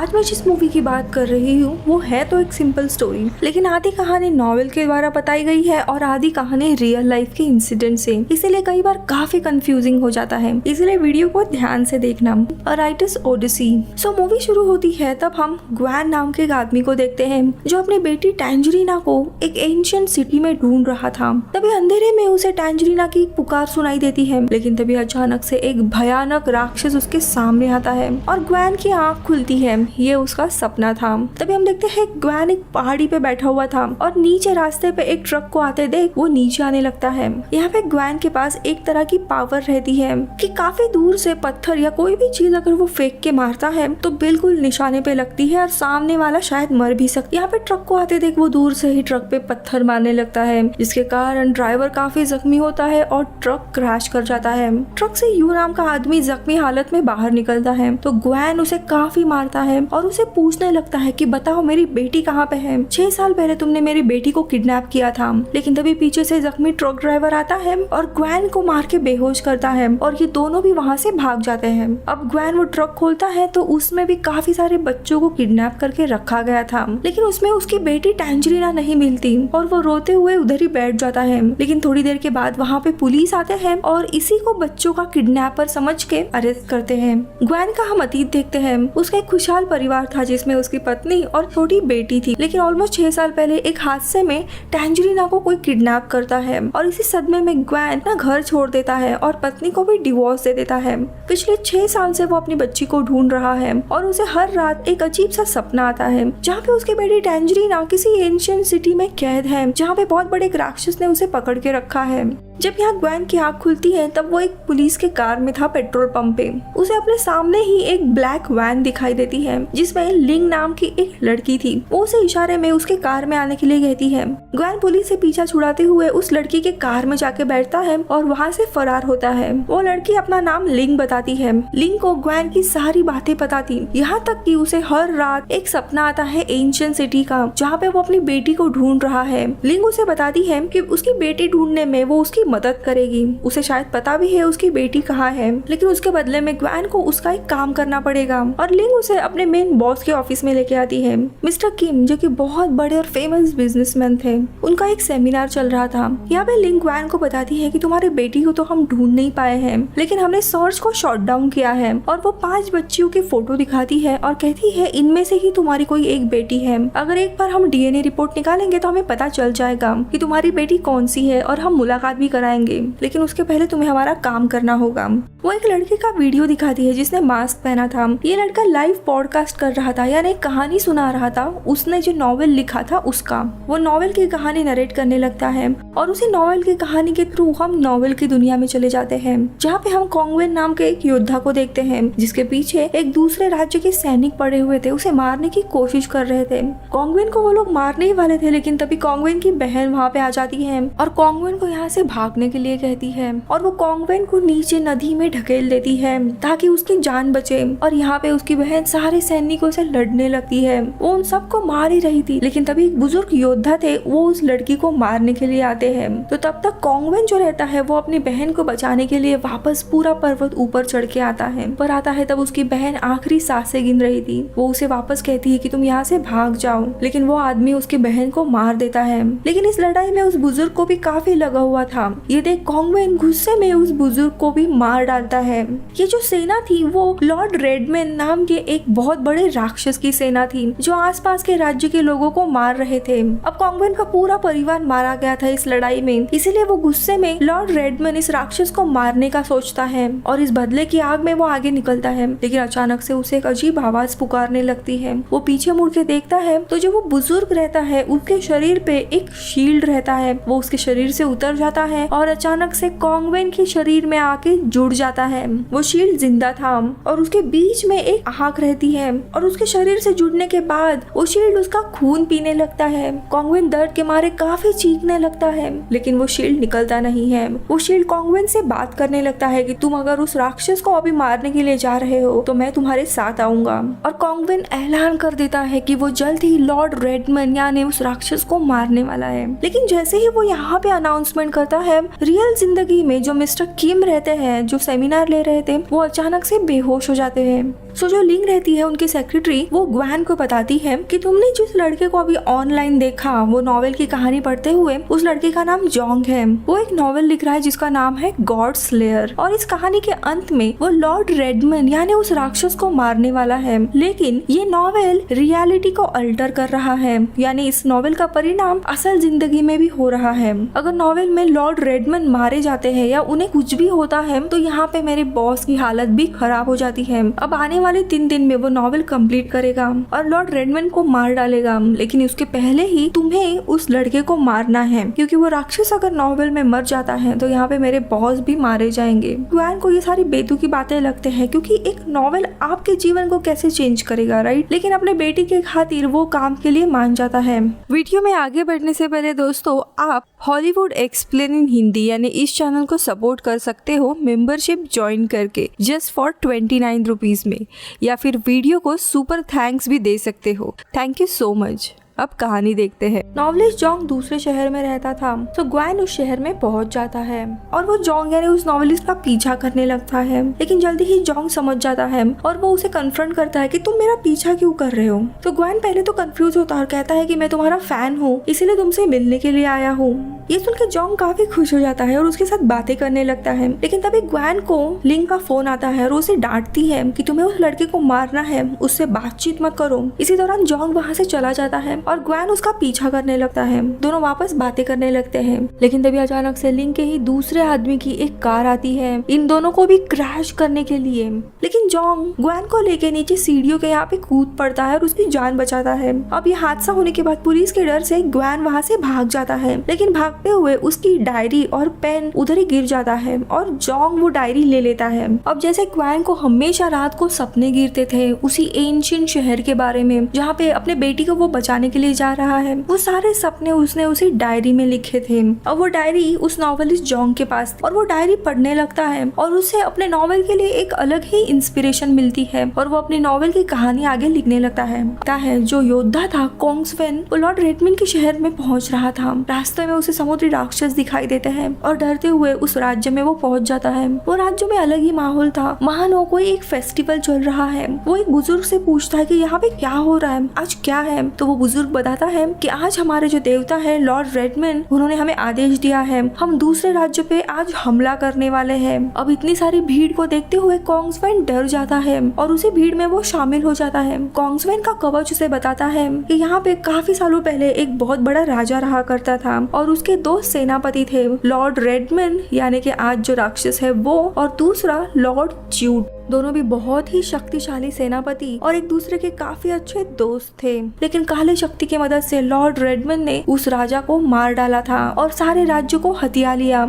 आज मैं जिस मूवी की बात कर रही हूँ वो है तो एक सिंपल स्टोरी, लेकिन आधी कहानी नॉवेल के द्वारा बताई गई है और आधी कहानी रियल लाइफ के इंसिडेंट से, इसीलिए कई बार काफी कंफ्यूजिंग हो जाता है। इसलिए वीडियो को ध्यान से देखना। A writer's odyssey. So movie शुरू होती है तब हम ग्वेन नाम के एक आदमी को देखते हैं जो अपनी बेटी टैंजरीना को एक एंशिएंट सिटी में ढूंढ रहा था। तभी अंधेरे में उसे टैंजरीना की पुकार सुनाई देती है, लेकिन तभी अचानक से एक भयानक राक्षस उसके सामने आता है और ग्वेन की आंख खुलती है। ये उसका सपना था। तभी हम देखते हैं ग्वेन एक पहाड़ी पे बैठा हुआ था और नीचे रास्ते पे एक ट्रक को आते देख वो नीचे आने लगता है। यहाँ पे ग्वेन के पास एक तरह की पावर रहती है कि काफी दूर से पत्थर या कोई भी चीज अगर वो फेंक के मारता है तो बिल्कुल निशाने पे लगती है और सामने वाला शायद मर भी सकता है। यहाँ पे ट्रक को आते देख वो दूर से ही ट्रक पे पत्थर मारने लगता है, जिसके कारण ड्राइवर काफी जख्मी होता है और ट्रक क्रैश कर जाता है। ट्रक से यू नाम का आदमी जख्मी हालत में बाहर निकलता है तो ग्वेन उसे काफी मारता है और उसे पूछने लगता है कि बताओ मेरी बेटी कहाँ पे है? 6 साल पहले तुमने मेरी बेटी को किडनैप किया था। लेकिन तभी पीछे से जख्मी ट्रक ड्राइवर आता है और ग्वेन को मार के बेहोश करता है और ये दोनों भी वहाँ से भाग जाते हैं। अब ग्वेन वो ट्रक खोलता है तो उसमें भी काफी सारे बच्चों को किडनैप करके रखा गया था, लेकिन उसमें उसकी बेटी टैंजरीना नहीं मिलती और वो रोते हुए उधर ही बैठ जाता है। लेकिन थोड़ी देर के बाद वहाँ पे पुलिस आते हैं और इसी को बच्चों का किडनैपर समझ के अरेस्ट करते हैं। ग्वेन का हम अतीत देखते हैं। उसका एक खुशहाल परिवार था जिसमें उसकी पत्नी और छोटी बेटी थी, लेकिन ऑलमोस्ट 6 साल पहले एक हादसे में टैंजरीना को कोई किडनैप करता है और इसी सदमे में ग्वेन अपना घर छोड़ देता है और पत्नी को भी डिवोर्स दे देता है। पिछले 6 साल से वो अपनी बच्ची को ढूंढ रहा है और उसे हर रात एक अजीब सा सपना आता है जहाँ पे उसकी बेटी टैंजरीना किसी एंशिएंट सिटी में कैद है जहाँ पे बहुत बड़े एक राक्षस ने उसे पकड़ के रखा है। जब यहाँ ग्वेन की आँख खुलती है तब वो एक पुलिस के कार में था पेट्रोल पंप पे। उसे अपने सामने ही एक ब्लैक वैन दिखाई देती है जिसमें लिंग नाम की एक लड़की थी। वो उसे इशारे में उसके कार में आने के लिए कहती है। ग्वेन पुलिस से पीछा छुड़ाते हुए उस लड़की के कार में जाके बैठता है और वहाँ से फरार होता है। वो लड़की अपना नाम लिंग बताती है। लिंग को ग्वेन की सारी बातें पता थी, यहाँ तक कि उसे हर रात एक सपना आता है एंशिएंट सिटी का जहाँ पे वो अपनी बेटी को ढूंढ रहा है। लिंग उसे बताती है कि उसकी बेटी ढूंढने में वो उसकी मदद करेगी। उसे शायद पता भी है उसकी बेटी कहाँ है, लेकिन उसके बदले में ग्वेन को उसका एक काम करना पड़ेगा और लिंग उसे अपने मेन बॉस के ऑफिस में लेके आती है। मिस्टर किम जो कि बहुत बड़े और फेमस बिजनेसमैन थे, उनका एक सेमिनार चल रहा था। यहाँ पे लिंग ग्वेन को बताती है कि तुम्हारी बेटी को तो हम ढूंढ नहीं पाए हैं, लेकिन हमने सर्च को शॉट डाउन किया है और वो 5 बच्चियों की फोटो दिखाती है और कहती है इनमें से ही तुम्हारी कोई एक बेटी है। अगर एक बार हम डीएनए रिपोर्ट निकालेंगे तो हमें पता चल जाएगा कि तुम्हारी बेटी कौन सी है और हम मुलाकात भी कराएंगे, लेकिन उसके पहले तुम्हें हमारा काम करना होगा। वो एक लड़के का वीडियो दिखाती है जिसने मास्क पहना था। ये लड़का लाइव पॉडकास्ट कर रहा था, यानी कहानी सुना रहा था। उसने जो नॉवेल लिखा था उसका, वो नॉवेल की कहानी नरेट करने लगता है और उसी नॉवेल की कहानी के थ्रू हम नॉवेल की दुनिया में चले जाते हैं जहाँ पे हम कॉन्गवेन नाम के एक योद्धा को देखते हैं जिसके पीछे एक दूसरे राज्य के सैनिक पड़े हुए थे, उसे मारने की कोशिश कर रहे थे। कॉन्गवेन को वो लोग मारने ही वाले थे, लेकिन तभी कॉन्गवेन की बहन वहाँ पे आ जाती है और कॉन्गवेन को यहाँ से भागने के लिए कहती है और वो कॉन्गवेन को नीचे नदी में ढकेल देती है ताकि उसकी जान बचे। और यहाँ पे उसकी बहन सारे सैनिकों से लड़ने लगती है। वो उन सबको मार ही रही थी, लेकिन तभी एक बुजुर्ग योद्धा थे, वो उस लड़की को मारने के लिए आते हैं। तो तब तक कॉन्गवेन जो रहता है वो अपनी बहन को बचाने के लिए वापस पूरा पर्वत ऊपर चढ़ के आता है। तब उसकी बहन आखिरी सांसें गिन रही थी। वो उसे वापस कहती है कि तुम यहाँ से भाग जाओ, लेकिन वो आदमी उसकी बहन को मार देता है। लेकिन इस लड़ाई में उस बुजुर्ग को भी काफी लगा हुआ था। ये देख कॉन्गवेन गुस्से में उस बुजुर्ग को भी मार डालता है। ये जो सेना थी वो लॉर्ड रेडमैन नाम के एक बहुत बड़े राक्षस की सेना थी जो आसपास के राज्य के लोगों को मार रहे थे। अब कॉन्गवेन का पूरा परिवार मारा गया था इस लड़ाई में, इसीलिए वो गुस्से में लॉर्ड रेडमैन इस राक्षस को मारने का सोचता है और इस बदले की आग में वो आगे निकलता है। लेकिन अचानक से उसे एक अजीब आवाज पुकारने लगती है। वो पीछे मुड़ के देखता है तो जो वो बुजुर्ग रहता है उसके शरीर पे एक शील्ड रहता है। वो उसके शरीर से उतर जाता है और अचानक से कॉन्गवेन के शरीर में आके जुड़ जाता है। वो शील्ड जिंदा था और उसके बीच में एक आँख रहती है और उसके शरीर से जुड़ने के बाद वो शील्ड उसका खून पीने लगता है। कॉन्गवेन दर्द के मारे काफी चीखने लगता है, लेकिन वो शील्ड निकलता नहीं है। वो शील्ड कॉन्गवेन से बात करने लगता है कि तुम अगर उस राक्षस को अभी मारने के लिए जा रहे हो तो मैं तुम्हारे साथ आऊंगा। और कॉन्गवेन ऐलान कर देता है कि वो जल्द ही लॉर्ड रेडमैन यानी उस राक्षस को मारने वाला है। लेकिन जैसे ही वो यहाँ पे अनाउंसमेंट करता है है रियल जिंदगी में जो मिस्टर किम रहते हैं, जो सेमिनार ले रहे थे, वो अचानक से बेहोश हो जाते हैं। सो जो लिंग रहती है उनकी सेक्रेटरी, वो ग्वेन को बताती है कि तुमने जिस लड़के को अभी ऑनलाइन देखा, वो नॉवेल की कहानी पढ़ते हुए, उस लड़के का नाम जोंग है। वो एक नॉवेल लिख रहा है जिसका नाम है गॉड स्लेयर, और इस कहानी के अंत में वो लॉर्ड रेडमन यानी उस राक्षस को मारने वाला है। लेकिन ये नॉवेल रियलिटी को अल्टर कर रहा है, यानी इस नॉवेल का परिणाम असल जिंदगी में भी हो रहा है। अगर नॉवेल में लॉर्ड रेडमन मारे जाते हैं या उन्हें कुछ भी होता है तो यहाँ पे मेरे बॉस की हालत भी खराब हो जाती है। अब आने वाले 3 दिन में वो नॉवेल कंप्लीट करेगा और लॉर्ड रेडमन को मार डालेगा, लेकिन उसके पहले ही तुम्हें उस लड़के को मारना है, क्योंकि वो राक्षस अगर नॉवेल में मर जाता है तो यहाँ पे मेरे बॉस भी मारे जाएंगे। ग्वेन को ये सारी बेतुकी बातें लगते हैं, क्योंकि एक नॉवेल आपके जीवन को कैसे चेंज करेगा, राइट? लेकिन अपने बेटी के खातिर वो काम के लिए मान जाता है। वीडियो में आगे बढ़ने से पहले दोस्तों, आप हॉलीवुड एक्सप्लेन इन हिंदी यानी इस चैनल को सपोर्ट कर सकते हो मेंबरशिप ज्वाइन करके जस्ट फॉर 29 रुपीज में, या फिर वीडियो को सुपर थैंक्स भी दे सकते हो। Thank you so much. अब कहानी देखते हैं। नॉवेलिस्ट जोंग दूसरे शहर में रहता था, तो ग्वेन उस शहर में पहुंच जाता है और वो जोंग यानी उस नॉवेलिस्ट का पीछा करने लगता है। लेकिन जल्दी ही जोंग समझ जाता है और वो उसे कन्फ्रंट करता है कि तुम मेरा पीछा क्यों कर रहे हो। तो ग्वेन पहले तो कंफ्यूज होता है और कहता है कि मैं तुम्हारा फैन हूँ, इसीलिए तुमसे मिलने के लिए आया हूँ। ये सुनकर जोंग काफी खुश हो जाता है और उसके साथ बातें करने लगता है। लेकिन तभी ग्वेन को लिंग का फोन आता है और उसे डांटती है कि तुम्हें उस लड़के को मारना है, उससे बातचीत मत करो। इसी दौरान जोंग वहाँ से चला जाता है और ग्वेन उसका पीछा करने लगता है। दोनों वापस बातें करने लगते हैं। लेकिन तभी अचानक से लिंग के ही दूसरे आदमी की एक कार आती है इन दोनों को भी क्रैश करने के लिए। लेकिन जोंग ग्वेन को लेके नीचे सीढ़ियों के यहाँ पे कूद पड़ता है और उसकी जान बचाता है। अब ये हादसा होने के बाद पुलिस के डर से ग्वेन वहाँ से भाग जाता है, लेकिन भागते हुए उसकी डायरी और पेन उधर ही गिर जाता है और जोंग वो डायरी ले लेता है। अब जैसे ग्वेन को हमेशा रात को सपने गिरते थे उसी एंशिएंट शहर के बारे में जहाँ पे अपने बेटी को वो बचाने के लिए जा रहा है, वो सारे सपने उसने उसी डायरी में लिखे थे। अब वो डायरी उस नॉवेलिस्ट जोंग के पास और वो डायरी पढ़ने लगता है और उसे अपने नॉवेल के लिए एक अलग ही इंस्पिरेशन मिलती है और वो अपनी नॉवेल की कहानी आगे लिखने लगता है। जो योद्धा था कोंग्सवेन, वो लॉर्ड रेडमन के शहर में पहुंच रहा था। रास्ते में उसे समुद्री राक्षस दिखाई देते हैं और डरते हुए उस राज्य में वो पहुंच जाता है। वो राज्य में अलग ही माहौल था, वहाँ कोई एक फेस्टिवल चल रहा है। वो एक बुजुर्ग से पूछता है कि यहाँ पे क्या हो रहा है, आज क्या है। तो वो बुजुर्ग बताता है कि आज हमारे जो देवता है लॉर्ड रेडमन, उन्होंने हमें आदेश दिया है, हम दूसरे राज्य पे आज हमला करने वाले हैं। अब इतनी सारी भीड़ को देखते हुए कोंग्सवेन डर जाता है और उसी भीड़ में वो शामिल हो जाता है। कोंग्सवेन का कवच उसे बताता है कि यहाँ पे काफी सालों पहले एक बहुत बड़ा राजा रहा करता था और उसके 2 सेनापति थे, लॉर्ड रेडमन यानी कि आज जो राक्षस है वो, और दूसरा लॉर्ड च्यूड। दोनों भी बहुत ही शक्तिशाली सेनापति और एक दूसरे के काफी अच्छे दोस्त थे। लेकिन काले शक्ति की मदद से लॉर्ड रेडमन ने उस राजा को मार डाला था और सारे राज्य को हथिया लिया।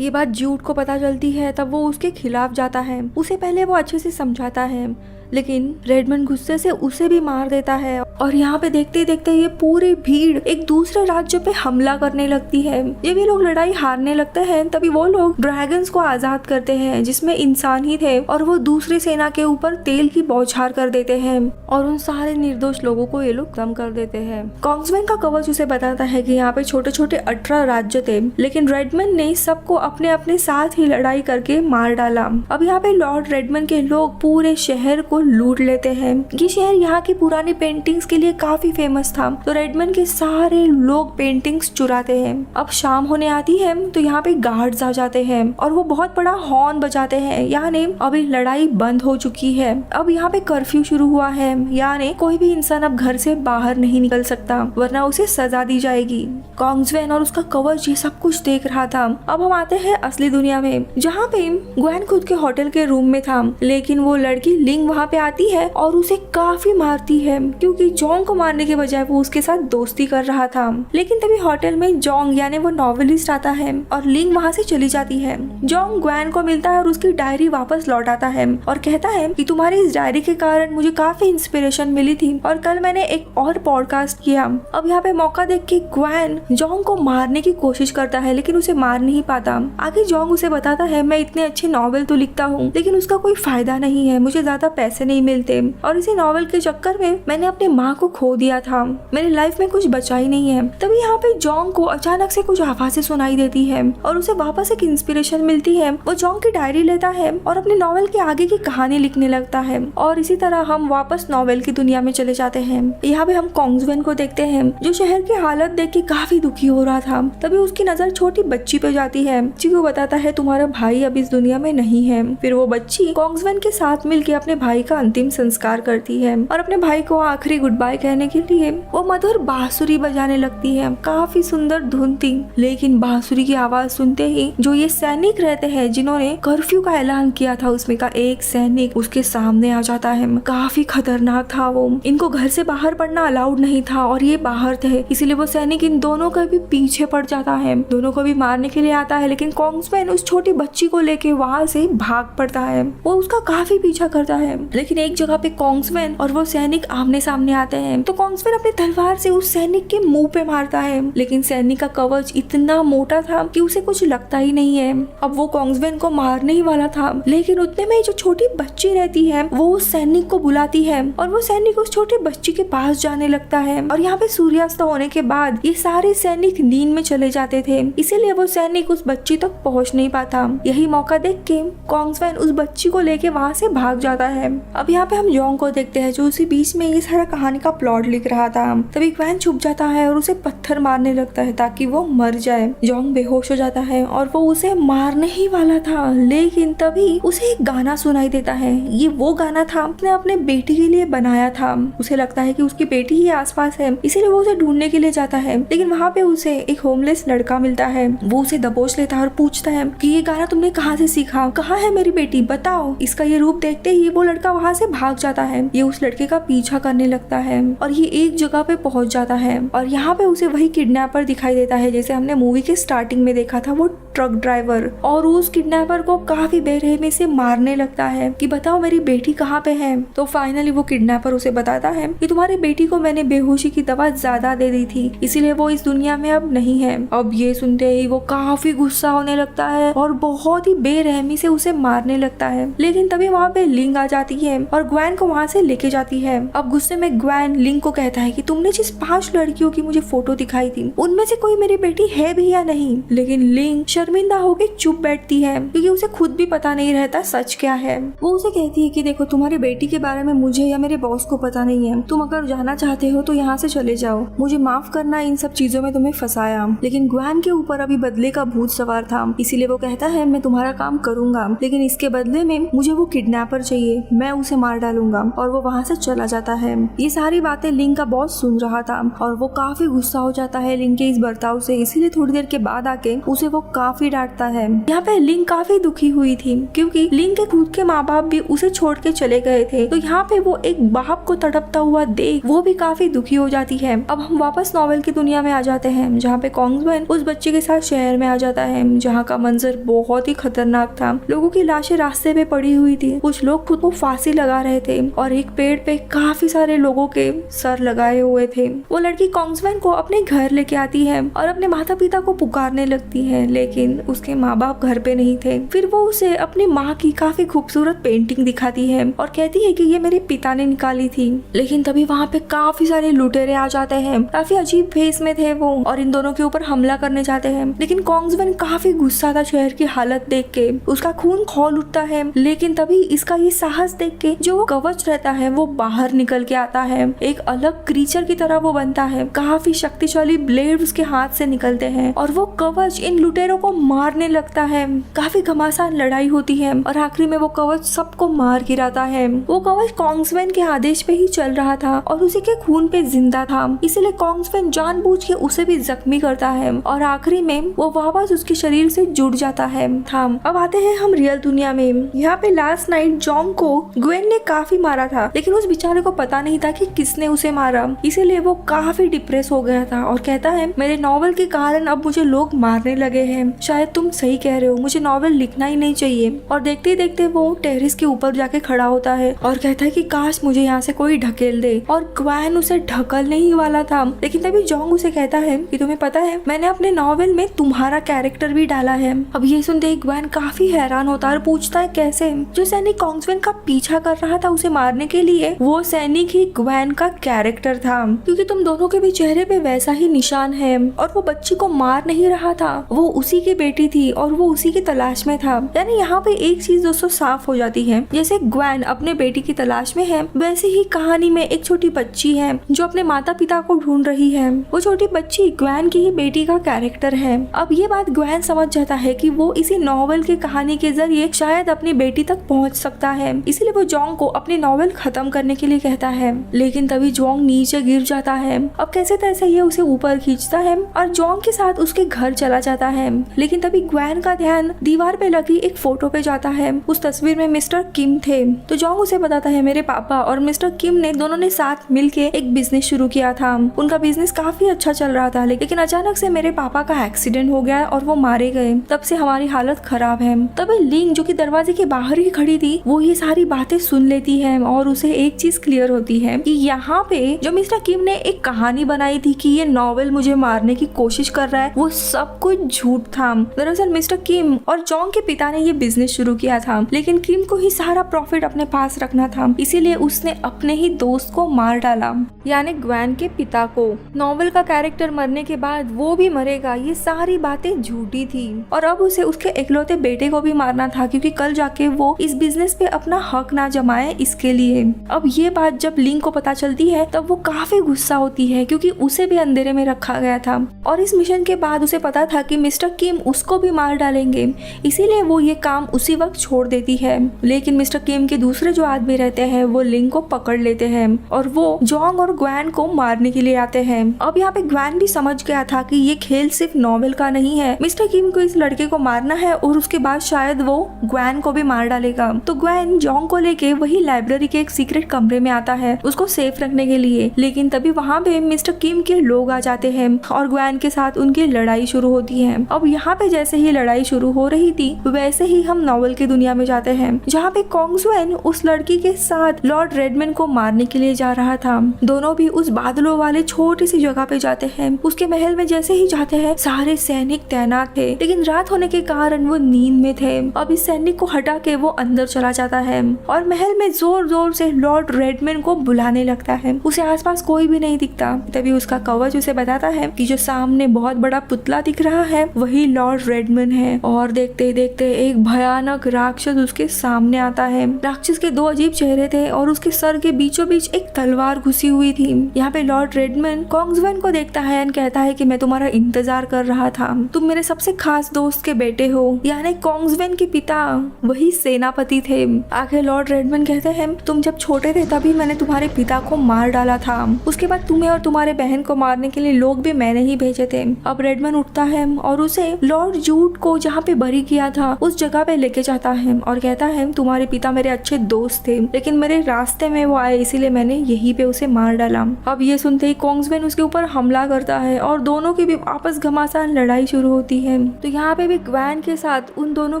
ये बात ज्यूड को पता चलती है, तब वो उसके खिलाफ जाता है। उसे पहले वो अच्छे से समझाता है, लेकिन रेडमन गुस्से से उसे भी मार देता है और यहाँ पे देखते देखते ये पूरी भीड़ एक दूसरे राज्य पे हमला करने लगती है। ये भी लोग लड़ाई हारने लगते हैं। तभी वो लोग ड्रैगन्स को आजाद करते हैं जिसमें इंसान ही थे और वो दूसरी सेना के ऊपर तेल की बौछार कर देते हैं और उन सारे निर्दोष लोगों को ये लोग कम कर देते हैं। कोंग्सवेन का कवच उसे बताता है कि यहाँ पे छोटे छोटे 18 राज्य थे, लेकिन रेडमन ने सबको अपने अपने साथ ही लड़ाई करके मार डाला। अब यहाँ पे लॉर्ड रेडमन के लोग पूरे शहर को लूट लेते हैं। ये शहर यहाँ की पुरानी पेंटिंग्स के लिए काफी फेमस था, तो रेडमन के सारे लोग पेंटिंग्स चुराते हैं। अब शाम होने आती है तो यहाँ पे गार्ड्स आ जाते हैं और वो बहुत बड़ा हॉर्न बजाते हैं, यानी अभी लड़ाई बंद हो चुकी है। अब यहाँ पे कर्फ्यू शुरू हुआ है, यानी कोई भी इंसान अब घर से बाहर नहीं निकल सकता वरना उसे सजा दी जाएगी। कोंग्सवेन और उसका कवच ये सब कुछ देख रहा था। अब हम आते हैं असली दुनिया में, जहाँ पे ग्वेन खुद के होटल के रूम में था, लेकिन वो लड़की लिंग वहाँ पे आती है और उसे काफी मारती है क्योंकि जोंग को मारने के बजाय वो उसके साथ दोस्ती कर रहा था। लेकिन तभी होटल में जोंग यानी वो नॉवेलिस्ट आता है और लिंग वहाँ से चली जाती है। जोंग ग्वेन को मिलता है और उसकी डायरी वापस लौटाता है और कहता है कि तुम्हारी इस डायरी के कारण मुझे काफी इंस्पिरेशन मिली थी और कल मैंने एक और पॉडकास्ट किया। अब यहाँ पे मौका देख के ग्वेन जोंग को मारने की कोशिश करता है, लेकिन उसे मार नहीं पाता। आगे जोंग उसे बताता है मैं इतने अच्छे नॉवेल तो लिखता हूँ, लेकिन उसका कोई फायदा नहीं है, मुझे ज्यादा पैसे पैसे नहीं मिलते और इसी नॉवेल के चक्कर में मैंने अपनी माँ को खो दिया था, मेरी लाइफ में कुछ बचा ही नहीं है। तभी यहाँ पे जॉन्ग को अचानक से कुछ आवाजें सुनाई देती है और उसे वापस एक इंस्पिरेशन मिलती है। वो जॉन्ग की डायरी लेता है और अपनी नॉवेल के आगे की कहानी लिखने लगता है और इसी तरह हम वापस नॉवेल की दुनिया में चले जाते हैं। यहाँ पे हम कोंग्सवेन को देखते हैं जो शहर की हालत देख के काफी दुखी हो रहा था। तभी उसकी नजर छोटी बच्ची पे जाती है जी वो बताता है तुम्हारा भाई अब इस दुनिया में नहीं है। फिर वो बच्ची कोंग्सवेन के साथ मिलकर अपने भाई का अंतिम संस्कार करती है और अपने भाई को आखिरी गुड बाय कहने के लिए वो मधुर बांसुरी बजाने लगती है। काफी सुंदर धुन थी, लेकिन बांसुरी की आवाज सुनते ही जो ये सैनिक रहते हैं जिन्होंने कर्फ्यू का ऐलान किया था उसमें का एक सैनिक उसके सामने आ जाता है। काफी खतरनाक था वो, इनको घर से बाहर पड़ना अलाउड नहीं था और ये बाहर थे, इसीलिए वो सैनिक इन दोनों के भी पीछे पड़ जाता है, दोनों को भी मारने के लिए आता है। लेकिन कोंग्सवेन उस छोटी बच्ची को लेके वहाँ से भाग पड़ता है, वो उसका काफी पीछा करता है। लेकिन एक जगह पे कोंग्सवेन और वो सैनिक आमने सामने आते हैं तो कोंग्सवेन अपनी तलवार से उस सैनिक के मुंह पे मारता है, लेकिन सैनिक का कवच इतना मोटा था कि उसे कुछ लगता ही नहीं है। अब वो कोंग्सवेन को मारने ही वाला था, लेकिन उतने में जो छोटी बच्ची रहती है वो उस सैनिक को बुलाती है और वो सैनिक उस छोटी बच्ची के पास जाने लगता है। और यहाँ पे सूर्यास्त होने के बाद ये सारे सैनिक नींद में चले जाते थे, इसीलिए वो सैनिक उस बच्ची तक पहुँच नहीं पाता। यही मौका देख के कोंग्सवेन उस बच्ची को लेके वहाँ से भाग जाता है। अब यहाँ पे हम जॉन्ग को देखते हैं जो उसी बीच में ये सारा कहानी का प्लॉट लिख रहा था। तभी ग्वेन छुप जाता है और उसे पत्थर मारने लगता है ताकि वो मर जाए। जॉन्ग बेहोश हो जाता है और वो उसे मारने ही वाला था, लेकिन तभी उसे एक गाना सुनाई देता है। ये वो गाना था उसने अपने बेटी के लिए बनाया था। उसे लगता है कि उसकी बेटी ही आसपास है, इसीलिए वो उसे ढूंढने के लिए जाता है। लेकिन वहाँ पे उसे एक होमलेस लड़का मिलता है, वो उसे दबोच लेता है और पूछता है कि ये गाना तुमने कहाँ से सीखा, कहाँ है मेरी बेटी, बताओ। इसका ये रूप देखते ही वो लड़का वहाँ से भाग जाता है। ये उस लड़के का पीछा करने लगता है और ये एक जगह पे पहुंच जाता है और यहाँ पे उसे वही किडनैपर दिखाई देता है जैसे हमने मूवी के स्टार्टिंग में देखा था, वो ट्रक ड्राइवर। और उस किडनैपर को काफी बेरहमी से मारने लगता है कि बताओ मेरी बेटी कहाँ पे है। तो फाइनली वो किडनैपर उसे बताता है कि तुम्हारी बेटी को मैंने बेहोशी की दवा ज्यादा दे दी थी, इसीलिए वो इस दुनिया में अब नहीं है। अब ये सुनते ही वो काफी गुस्सा होने लगता है और बहुत ही बेरहमी से उसे मारने लगता है। लेकिन तभी वहाँ पे लिंग आ जाती है और ग्वेन को वहाँ से लेके जाती है। अब गुस्से में ग्वेन लिंग को कहता है कि तुमने जिस 5 लड़कियों की मुझे फोटो दिखाई थी उनमें से कोई मेरी बेटी है भी या नहीं। लेकिन लिंग शर्मिंदा होकर चुप बैठती है क्योंकि उसे खुद भी पता नहीं रहता सच क्या है। वो उसे कहती है कि देखो तुम्हारी बेटी के बारे में मुझे या मेरे बॉस को पता नहीं है, तुम अगर जाना चाहते हो तो यहाँ से चले जाओ, मुझे माफ करना इन सब चीजों में तुम्हें फंसाया। लेकिन ग्वेन के ऊपर अभी बदले का भूत सवार था, इसीलिए वो कहता है मैं तुम्हारा काम करूंगा, लेकिन इसके बदले में मुझे वो किडनैपर चाहिए, मैं उसे मार डालूंगा। और वो वहाँ से चला जाता है। ये सारी बातें लिंग का बॉस सुन रहा था और वो काफी गुस्सा हो जाता है लिंग के इस बर्ताव से, इसीलिए थोड़ी देर के बाद आके उसे वो काफी डांटता है। यहाँ पे लिंग काफी दुखी हुई थी क्योंकि लिंग के खुद के माँ बाप भी उसे छोड़ के चले गए थे, तो यहाँ पे वो एक बाप को तड़पता हुआ देख वो भी काफी दुखी हो जाती है। अब हम वापस नॉवेल की दुनिया में आ जाते हैं जहाँ पे कोंग्सवेन उस बच्चे के साथ शहर में आ जाता है जहाँ का मंजर बहुत ही खतरनाक था। लोगों की लाशें रास्ते पे पड़ी हुई थी, कुछ लोग खुद को फांसी लगा रहे थे और एक पेड़ पे काफी सारे लोगों के सर लगाए हुए थे। वो लड़की कोंग्सवेन को अपने घर लेके आती है और अपने माता पिता को पुकारने लगती है, लेकिन उसके माँ बाप घर पे नहीं थे। फिर वो उसे अपनी माँ की काफी खूबसूरत पेंटिंग दिखाती है और कहती है कि ये मेरे पिता ने निकाली थी। लेकिन तभी वहाँ पे काफी सारे लुटेरे आ जाते हैं, काफी अजीब भेस में थे वो और इन दोनों के ऊपर हमला करने जाते हैं। लेकिन कोंग्सवेन काफी गुस्सा था शहर की हालत देख के, उसका खून खौल उठता है। लेकिन तभी इसका ये साहस देख के जो कवच रहता है वो बाहर निकल के आता है, एक अलग क्रीचर की तरह वो बनता है। काफी शक्तिशाली ब्लेड उसके हाथ से निकलते हैं और वो कवच इन लुटेरों को मारने लगता है। काफी घमासान लड़ाई होती है और आखिरी में वो कवच सबको मार गिराता है। वो कवच कोंग्सवेन के आदेश पे ही चल रहा था और उसी के खून पे जिंदा था, इसीलिए कोंग्सवेन जानबूझ के उसे भी जख्मी करता है और आखिरी में वो वापस उसके शरीर से जुड़ जाता है। अब आते हैं हम रियल दुनिया में। यहाँ पे लास्ट नाइट जॉन्ग को ग्वेन ने काफी मारा था, लेकिन उस बेचारे को पता नहीं था कि किसने उसे मारा, इसीलिए वो काफी डिप्रेस हो गया था और कहता है मेरे नॉवल के कारण अब मुझे लोग मारने लगे हैं, शायद तुम सही कह रहे हो, मुझे नॉवल लिखना ही नहीं चाहिए। और देखते ही देखते वो टेरेस के ऊपर जाके खड़ा होता है और कहता है कि काश मुझे यहाँ से कोई ढकेल दे। और ग्वेन उसे ढकलने ही वाला था, लेकिन तभी जॉन्ग उसे कहता है कि तुम्हें पता है मैंने अपने नॉवेल में तुम्हारा कैरेक्टर भी डाला है। अब ये सुनते ही ग्वेन काफी हैरान होता है और पूछता है कैसे। जो सैनिक कोंग्सवेन का पीछा पीछा कर रहा था उसे मारने के लिए, वो सैनिक ही ग्वेन का कैरेक्टर था, क्योंकि तुम दोनों के भी चेहरे पे वैसा ही निशान है। और वो बच्ची को मार नहीं रहा था, वो उसी की बेटी थी और वो उसी की तलाश में था। यानी यहाँ पे एक चीज दोस्तों साफ हो जाती है, जैसे ग्वेन अपने बेटी की तलाश में है, वैसे ही कहानी में एक छोटी बच्ची है जो अपने माता पिता को ढूंढ रही है। वो छोटी बच्ची ग्वेन की ही बेटी का कैरेक्टर है। अब ये बात ग्वेन समझ जाता है कि वो इसी नॉवेल की कहानी के जरिए शायद अपनी बेटी तक पहुंच सकता है, इसलिए वो जोंग को अपनी नॉवेल खत्म करने के लिए कहता है। लेकिन तभी जोंग नीचे गिर जाता है। अब कैसे तैसे ये उसे ऊपर खींचता है और जोंग के साथ उसके घर चला जाता है। लेकिन तभी ग्वेन का ध्यान दीवार पे लगी एक फोटो पे जाता है। उस तस्वीर में मिस्टर किम थे। तो जोंग उसे बताता है मेरे पापा और मिस्टर किम ने दोनों ने साथ मिलके एक बिजनेस शुरू किया था। उनका बिजनेस काफी अच्छा चल रहा था, लेकिन अचानक से मेरे पापा का एक्सीडेंट हो गया और वो मारे गए। तब से हमारी हालत खराब है। तभी लिंग जो कि दरवाजे के बाहर ही खड़ी थी, वो ये सारी बातें सुन लेती है और उसे एक चीज क्लियर होती है कि यहाँ पे जो मिस्टर किम ने एक कहानी बनाई थी कि ये नॉवेल मुझे मारने की कोशिश कर रहा है, वो सब कुछ झूठ था। दरअसल मिस्टर किम और जोंग के पिता ने ये बिजनेस शुरू किया था, लेकिन किम को ही सारा प्रॉफिट अपने पास रखना था, इसीलिए उसने अपने ही दोस्त को मार डाला, यानी ग्वेन के पिता को। नॉवेल का कैरेक्टर मरने के बाद वो भी मरेगा, ये सारी बातें झूठी थी। और अब उसे उसके इकलौते बेटे को भी मारना था, क्योंकि कल जाके वो इस बिजनेस पे अपना हक ना जमाए इसके लिए। अब ये बात जब लिंग को पता चलती है तब वो काफी गुस्सा होती है, क्योंकि उसे भी अंधेरे में रखा गया था और इस मिशन के बाद उसे पता था कि मिस्टर किम उसको भी मार डालेंगे, इसीलिए वो ये काम उसी वक्त छोड़ देती है। लेकिन मिस्टर किम के दूसरे जो आदमी रहते हैं वो लिंग को पकड़ लेते हैं और वो जोंग और ग्वेन को मारने के लिए आते हैं। अब यहाँ पे ग्वेन भी समझ गया था कि ये खेल सिर्फ नॉवेल का नहीं है, मिस्टर किम को इस लड़के को मारना है और उसके बाद शायद वो ग्वेन को भी मार डालेगा। तो ग्वेन जोंग को लेके वही लाइब्रेरी के एक सीक्रेट कमरे में आता है उसको सेफ रखने के लिए। लेकिन तभी वहाँ पे मिस्टर किम के लोग आ जाते हैं और ग्वेन के साथ उनकी लड़ाई शुरू होती है। अब यहाँ पे जैसे ही लड़ाई शुरू हो रही थी वैसे ही हम नॉवेल की दुनिया में जाते हैं, जहाँ पे कोंग्सवेन उस लड़की के साथ लॉर्ड रेडमैन को मारने के लिए जा रहा था। दोनों भी उस बादलों वाले छोटी सी जगह पे जाते हैं। उसके महल में जैसे ही जाते हैं सारे सैनिक तैनात थे, लेकिन रात होने के कारण वो नींद में थे। अब इस सैनिक को हटा के वो अंदर चला जाता है और महल में जोर जोर से लॉर्ड रेडमैन को बुलाने लगता है। उसे आसपास कोई भी नहीं दिखता। तभी उसका कवच उसे बताता है कि जो सामने बहुत बड़ा पुतला दिख रहा है वही लॉर्ड रेडमैन है। और देखते ही देखते एक भयानक राक्षस उसके सामने आता है। राक्षस के दो अजीब चेहरे थे और उसके सर के बीचों बीच एक तलवार घुसी हुई थी। यहाँ पे लॉर्ड रेडमैन कोंग्सवेन को देखता है और कहता है कि मैं तुम्हारा इंतजार कर रहा था, तुम मेरे सबसे खास दोस्त के बेटे हो। यानी कोंग्सवेन के पिता वही सेनापति थे। आखिर लॉर्ड रेडमैन कहते हैं तुम जब छोटे थे तभी मैंने तुम्हारे पिता को मार डाला था, उसके बाद तुम्हें और तुम्हारे बहन को मारने के लिए लोग भी मैंने ही भेजे थे। अब रेडमैन उठता है और उसे लॉर्ड जूड को जहाँ पे बरी किया था उस जगह पे लेके जाता है और कहता है तुम्हारे पिता मेरे अच्छे दोस्त थे, लेकिन मेरे रास्ते में वो आए इसीलिए मैंने यहीं पे उसे मार डाला। अब ये सुनते ही कोंग्सवेन उसके ऊपर हमला करता है और दोनों की भी आपस घमासान लड़ाई शुरू होती है। तो यहाँ पे भी ग्वेन के साथ उन दोनों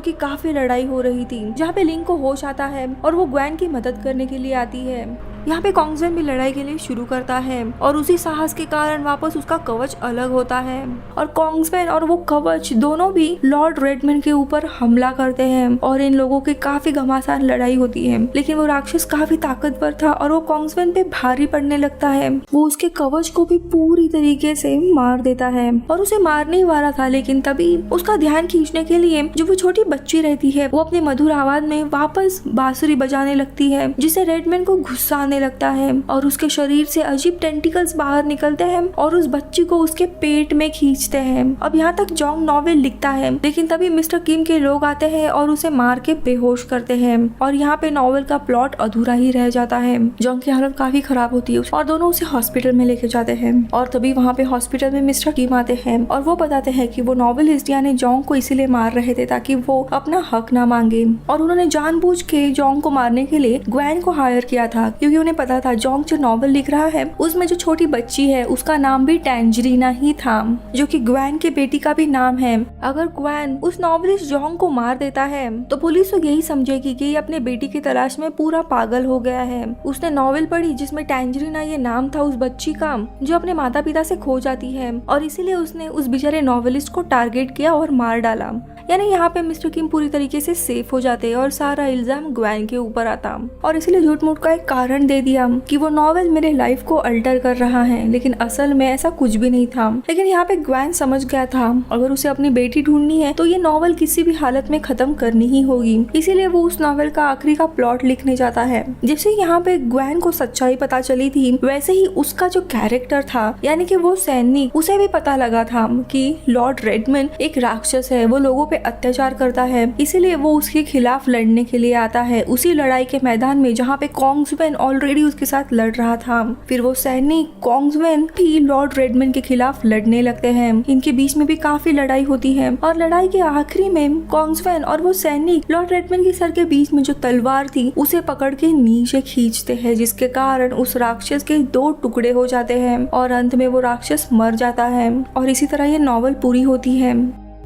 की काफी लड़ाई हो रही थी, जहाँ पे लिंग को होश आता है और वो ग्वेन की मदद करने के लिए आती है। यहाँ पे कोंग्सवेन भी लड़ाई के लिए शुरू करता है और उसी साहस के कारण वापस उसका कवच अलग होता है और कोंग्सवेन और वो कवच दोनों भी लॉर्ड रेडमैन के ऊपर हमला करते हैं और इन लोगों की काफी घमासान लड़ाई होती है। लेकिन वो राक्षस काफी ताकतवर था और वो कोंग्सवेन पे भारी पड़ने लगता है। वो उसके कवच को भी पूरी तरीके से मार देता है और उसे मारने वाला था, लेकिन तभी उसका ध्यान खींचने के लिए जो वो छोटी बच्ची रहती है वो अपनी मधुर आवाज में वापस बांसुरी बजाने लगती है, जिससे रेडमैन को गुस्सा आने लगता है और उसके शरीर से अजीब टेंटिकल्स बाहर निकलते हैं और उस बच्ची को उसके पेट में खींचते हैं। अब यहाँ तक जोंग नॉवेल लिखता है, लेकिन तभी मिस्टर किम के लोग आते हैं और उसे मार के बेहोश करते हैं और यहाँ पे नॉवेल का प्लॉट अधूरा ही रह जाता है। जोंग की हालत काफी खराब होती है और दोनों उसे हॉस्पिटल में लेके जाते हैं और तभी वहाँ पे हॉस्पिटल में मिस्टर किम आते हैं और वो बताते हैं कि वो नॉवेलिस्ट यानी जोंग को इसीलिए मार रहे थे ताकि वो अपना हक ना मांगे और उन्होंने जानबूझ के जोंग को मारने के लिए ग्वेन को हायर किया था, क्योंकि उन्हें पता था जोंग जो नॉवेल लिख रहा है उसमें जो छोटी बच्ची है उसका नाम भी टैंजरीना ही था, जो कि ग्वेन के बेटी का भी नाम है। अगर ग्वेन उस नॉवेलिस्ट जोंग को मार देता है तो पुलिस तो यही समझेगी कि ये अपने बेटी की तलाश में पूरा पागल हो गया है। उसने नॉवेल पढ़ी जिसमें टैंजरीना ये नाम था उस बच्ची का जो अपने माता पिता से खो जाती है और इसीलिए उसने उस बेचारे नॉवेलिस्ट को टारगेट किया और मार डाला। यानी यहाँ पे मिस्टर किम पूरी तरीके से सेफ हो जाते और सारा इल्जाम ग्वेन के ऊपर आता और इसलिए झूठ मूठ का एक कारण दे दिया कि वो नॉवेल मेरे लाइफ को अल्टर कर रहा है, लेकिन असल में ऐसा कुछ भी नहीं था। लेकिन यहाँ पे ग्वेन समझ गया था अगर उसे अपनी बेटी ढूंढनी है तो ये नॉवेल किसी भी हालत में खत्म करनी ही होगी, इसीलिए वो उस नॉवेल का आखिरी का प्लॉट लिखने जाता है। जैसे यहाँ पे ग्वेन को सच्चाई पता चली थी वैसे ही उसका जो कैरेक्टर था यानी कि वो सैनिक, उसे भी पता लगा था कि लॉर्ड रेडमन एक राक्षस है, वो लोगों पे अत्याचार करता है, इसीलिए वो उसके खिलाफ लड़ने के लिए आता है उसी लड़ाई के मैदान में जहाँ पे कोंग्समैन ऑलरेडी उसके साथ लड़ रहा था। फिर वो सैनिक कोंग्समैन भी लॉर्ड रेडमन के खिलाफ लड़ने लगते हैं, इनके बीच में भी काफी लड़ाई होती है और लड़ाई के आखिरी में कोंग्समैन और वो सैनिक लॉर्ड रेडमन के सर के बीच में जो तलवार थी उसे पकड़ के नीचे खींचते हैं, जिसके कारण उस राक्षस के 2 टुकड़े हो जाते हैं और अंत में वो राक्षस मर जाता है और इसी तरह ये नॉवेल पूरी होती है।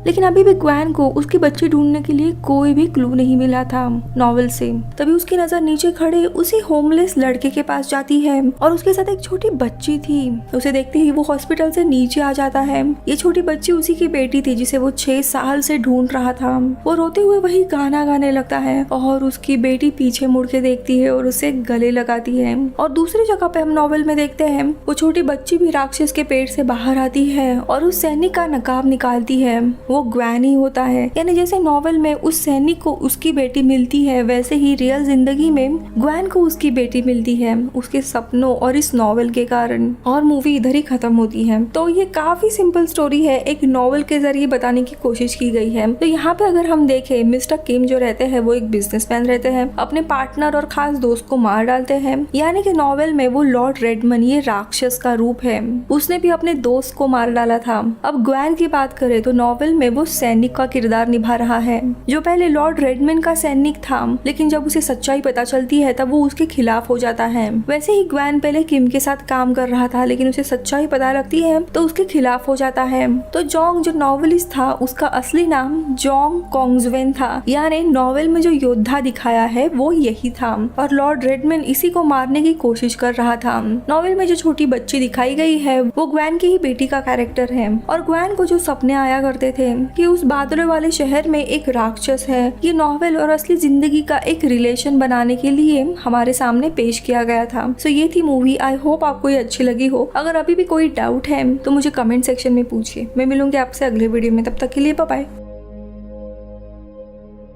लेकिन अभी भी ग्वेन को उसकी बच्ची ढूंढने के लिए कोई भी क्लू नहीं मिला था नॉवेल से। तभी उसकी नजर नीचे खड़े उसी होमलेस लड़के के पास जाती है और उसके साथ एक छोटी बच्ची थी। उसे देखते ही वो हॉस्पिटल से नीचे आ जाता है। ये छोटी बच्ची उसी की बेटी थी जिसे वो 6 साल से ढूंढ रहा था। वो रोते हुए वही गाना गाने लगता है और उसकी बेटी पीछे मुड़ के देखती है और उसे गले लगाती है। और दूसरी जगह पे हम नॉवेल में देखते हैं वो छोटी बच्ची भी राक्षस के पेट से बाहर आती है और उस सैनिक का नकाब निकालती है। वो ग्वेन ही होता है, यानी जैसे नॉवेल में उस सैनिक को उसकी बेटी मिलती है वैसे ही रियल जिंदगी में ग्वेन को उसकी बेटी मिलती है उसके सपनों और इस नॉवेल के कारण। और मूवी इधर ही खत्म होती है। तो ये काफी सिंपल स्टोरी है, एक नॉवेल के जरिए बताने की कोशिश की गई है। तो यहाँ पे अगर हम देखें मिस्टर किम जो रहते हैं वो एक बिजनेसमैन रहते हैं, अपने पार्टनर और खास दोस्त को मार डालते हैं। यानी कि नॉवेल में वो लॉर्ड रेडमन ये राक्षस का रूप है, उसने भी अपने दोस्त को मार डाला था। अब ग्वेन की बात करें तो नॉवेल में वो सैनिक का किरदार निभा रहा है जो पहले लॉर्ड रेडमन का सैनिक था, लेकिन जब उसे सच्चाई पता चलती है तब वो उसके खिलाफ हो जाता है। वैसे ही ग्वेन पहले किम के साथ काम कर रहा था लेकिन उसे सच्चाई पता लगती है तो उसके खिलाफ हो जाता है। तो जोंग जो नॉवेलिस्ट था उसका असली नाम जोंग कोंग्समैन था, यानी नॉवेल में जो योद्धा दिखाया है वो यही था और लॉर्ड रेडमन इसी को मारने की कोशिश कर रहा था। नॉवेल में जो छोटी बच्ची दिखाई गई है वो ग्वेन की ही बेटी का कैरेक्टर है और ग्वेन को जो सपने आया करते थे कि उस बादलों वाले शहर में एक राक्षस है, ये नॉवेल और असली जिंदगी का एक रिलेशन बनाने के लिए हमारे सामने पेश किया गया था। सो ये थी मूवी। आई होप आपको ये अच्छी लगी हो। अगर अभी भी कोई डाउट है तो मुझे कमेंट सेक्शन में पूछिए। मैं मिलूंगी आपसे अगले वीडियो में, तब तक के लिए बाय बाय।